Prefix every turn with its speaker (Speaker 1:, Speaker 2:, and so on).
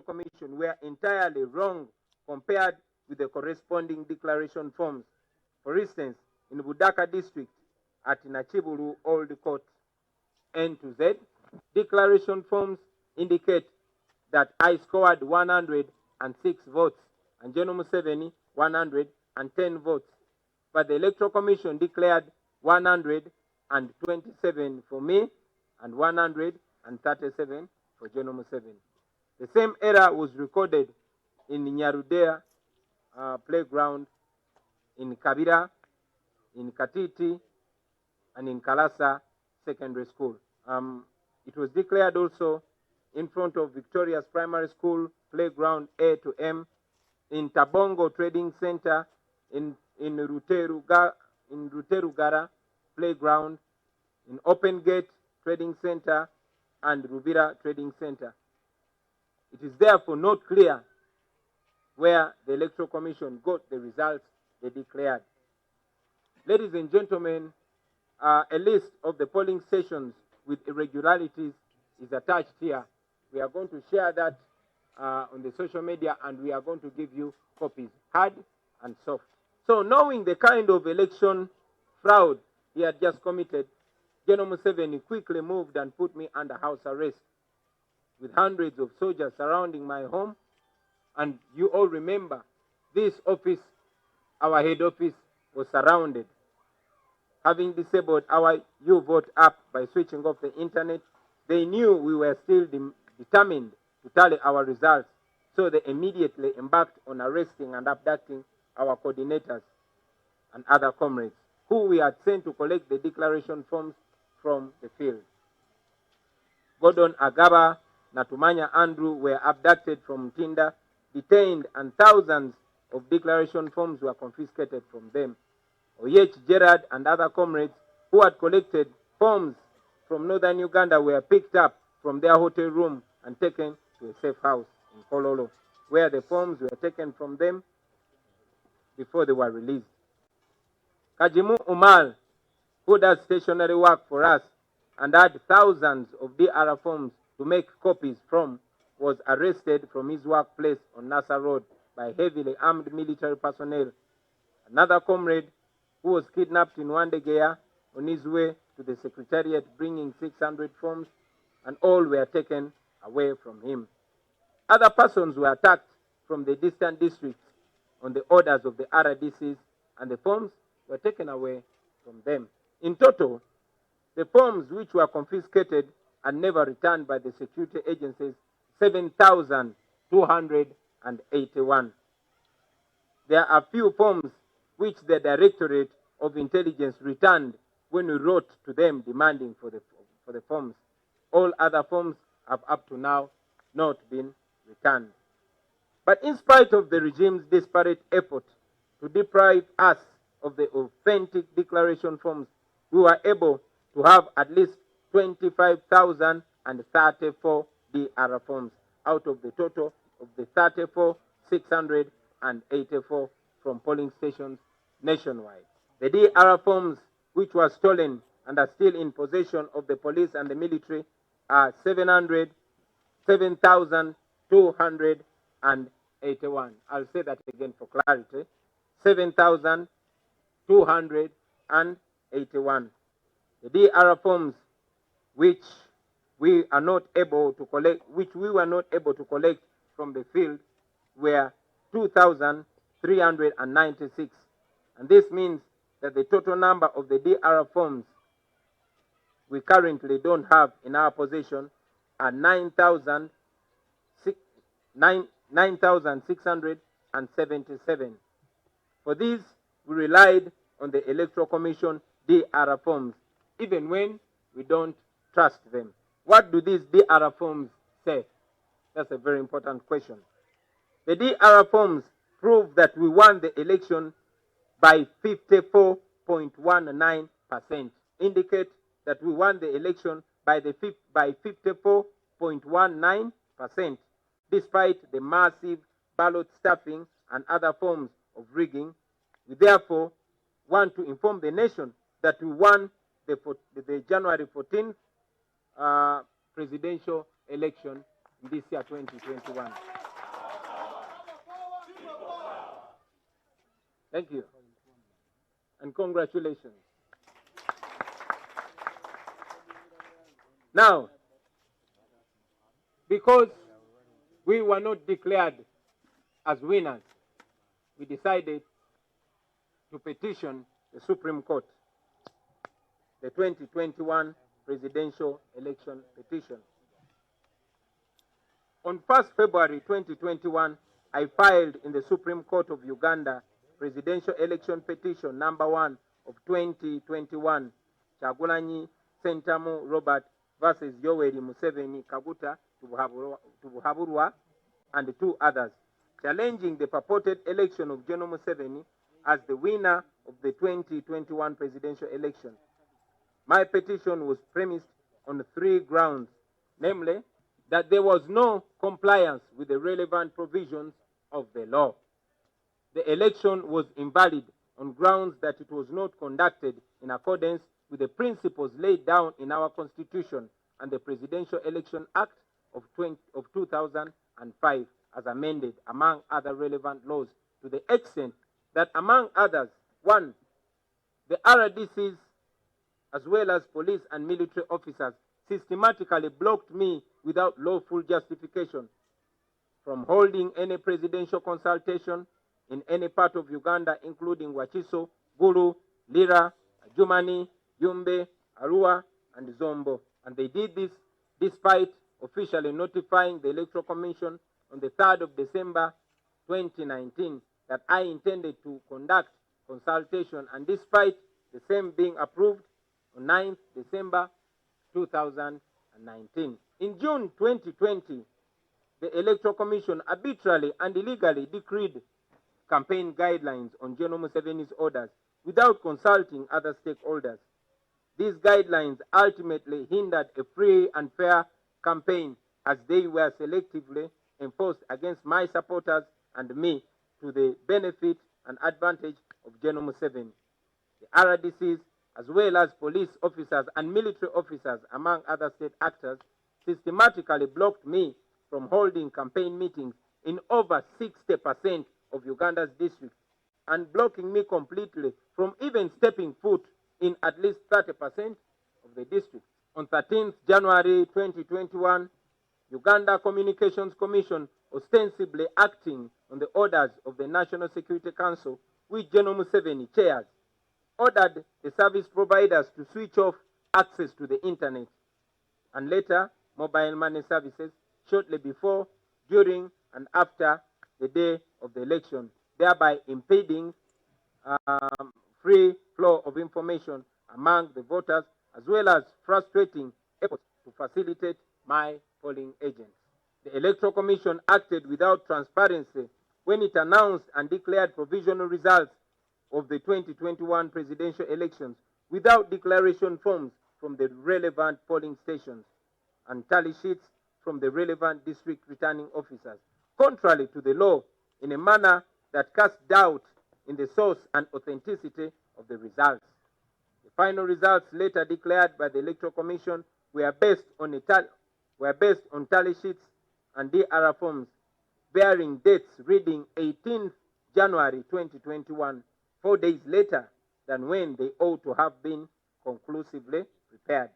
Speaker 1: Commission were entirely wrong compared with the corresponding declaration forms. For instance, in Budaka district at Nachiburu Old Court N to Z, declaration forms indicate that I scored 106 votes and General Museveni 110 votes. But the Electoral Commission declared 127 for me and 137 for General Museveni. The same error was recorded in Nyarudea playground, in Kabira, in Katiti, and in Kalasa Secondary School. It was declared also in front of Victoria's Primary School playground A to M, in Tabongo Trading Center, in Ruterugara playground, in Open Gate Trading Center, and Ruvira Trading Center. It is therefore not clear where the Electoral Commission got the results they declared. Ladies and gentlemen, a list of the polling stations with irregularities is attached here. We are going to share that on the social media, and we are going to give you copies, hard and soft. So knowing the kind of election fraud he had just committed, General Museveni quickly moved and put me under house arrest with hundreds of soldiers surrounding my home. And you all remember, this office, our head office, was surrounded. Having disabled our U-Vote app by switching off the internet, they knew we were still determined to tally our results, so they immediately embarked on arresting and abducting our coordinators and other comrades, who we had sent to collect the declaration forms from the field. Gordon Agaba, Natumanya Andrew were abducted from Tinda, detained, and thousands of declaration forms were confiscated from them. Oyech Gerard and other comrades who had collected forms from northern Uganda were picked up from their hotel room and taken to a safe house in Kololo, where the forms were taken from them before they were released. Kajimu Umar, who does stationary work for us and had thousands of DR forms to make copies from, was arrested from his workplace on Nasa Road by heavily armed military personnel. Another comrade who was kidnapped in Wandegeya on his way to the Secretariat bringing 600 forms, and all were taken away from him. Other persons were attacked from the distant districts on the orders of the RDCs, and the forms were taken away from them. In total, the forms which were confiscated and never returned by the security agencies, 7,281. There are few forms which the Directorate of Intelligence returned when we wrote to them demanding for the forms. All other forms have up to now not been returned. But in spite of the regime's desperate effort to deprive us of the authentic declaration forms, we were able to have at least 25,034 DR forms out of the total of the 34,684 from polling stations nationwide. The DR forms which were stolen and are still in possession of the police and the military are 7,281. I'll say that again for clarity. 7,281. The DR forms which we were not able to collect from the field were 2,396. And this means that the total number of the DR forms we currently don't have in our possession are 9,677. For these, we relied on the Electoral Commission DR forms, even when we don't trust them. What do these DR forms say? That's a very important question. The DR forms prove that we won the election by 54.19%, indicate that we won the election by 54.19%, despite the massive ballot stuffing and other forms of rigging. We therefore want to inform the nation that we won the January 14th presidential election this year 2021. Thank you. And congratulations. Now, because we were not declared as winners, we decided to petition the Supreme Court, the 2021 presidential election petition. On 1st February 2021, I filed in the Supreme Court of Uganda presidential election petition number 1 of 2021, Kyagulanyi Sentamu Robert versus Yoweri Museveni Kaguta Tubuhaburwa and 2 others, challenging the purported election of General Museveni as the winner of the 2021 presidential election. My petition was premised on 3 grounds, namely, that there was no compliance with the relevant provisions of the law. The election was invalid on grounds that it was not conducted in accordance with the principles laid down in our Constitution and the Presidential Election Act of 2005 as amended, among other relevant laws, to the extent that, among others, 1, the RDCs as well as police and military officers systematically blocked me without lawful justification from holding any presidential consultation in any part of Uganda, including Wakiso, Gulu, Lira, Jumani, Yumbe, Arua, and Zombo. And they did this despite officially notifying the Electoral Commission on the 3rd of December 2019 that I intended to conduct consultation, and despite the same being approved on 9th December 2019. In June 2020, the Electoral Commission arbitrarily and illegally decreed campaign guidelines on General Museveni's orders without consulting other stakeholders. These guidelines ultimately hindered a free and fair campaign as they were selectively enforced against my supporters and me to the benefit and advantage of General Museveni. The RDCs, as well as police officers and military officers, among other state actors, systematically blocked me from holding campaign meetings in over 60% of Uganda's districts and blocking me completely from even stepping foot in at least 30% of the districts. On 13th January 2021, Uganda Communications Commission, ostensibly acting on the orders of the National Security Council, which General Museveni chairs, ordered the service providers to switch off access to the internet and later mobile money services shortly before, during, and after the day of the election, thereby impeding free flow of information among the voters, as well as frustrating efforts to facilitate my polling agents. The Electoral Commission acted without transparency when it announced and declared provisional results of the 2021 presidential elections without declaration forms from the relevant polling stations and tally sheets from the relevant district returning officers, contrary to the law, in a manner that cast doubt in the source and authenticity of the results. The final results later declared by the Electoral Commission were based on tally sheets and DR forms bearing dates reading 18th January 2021, 4 days later than when they ought to have been conclusively prepared.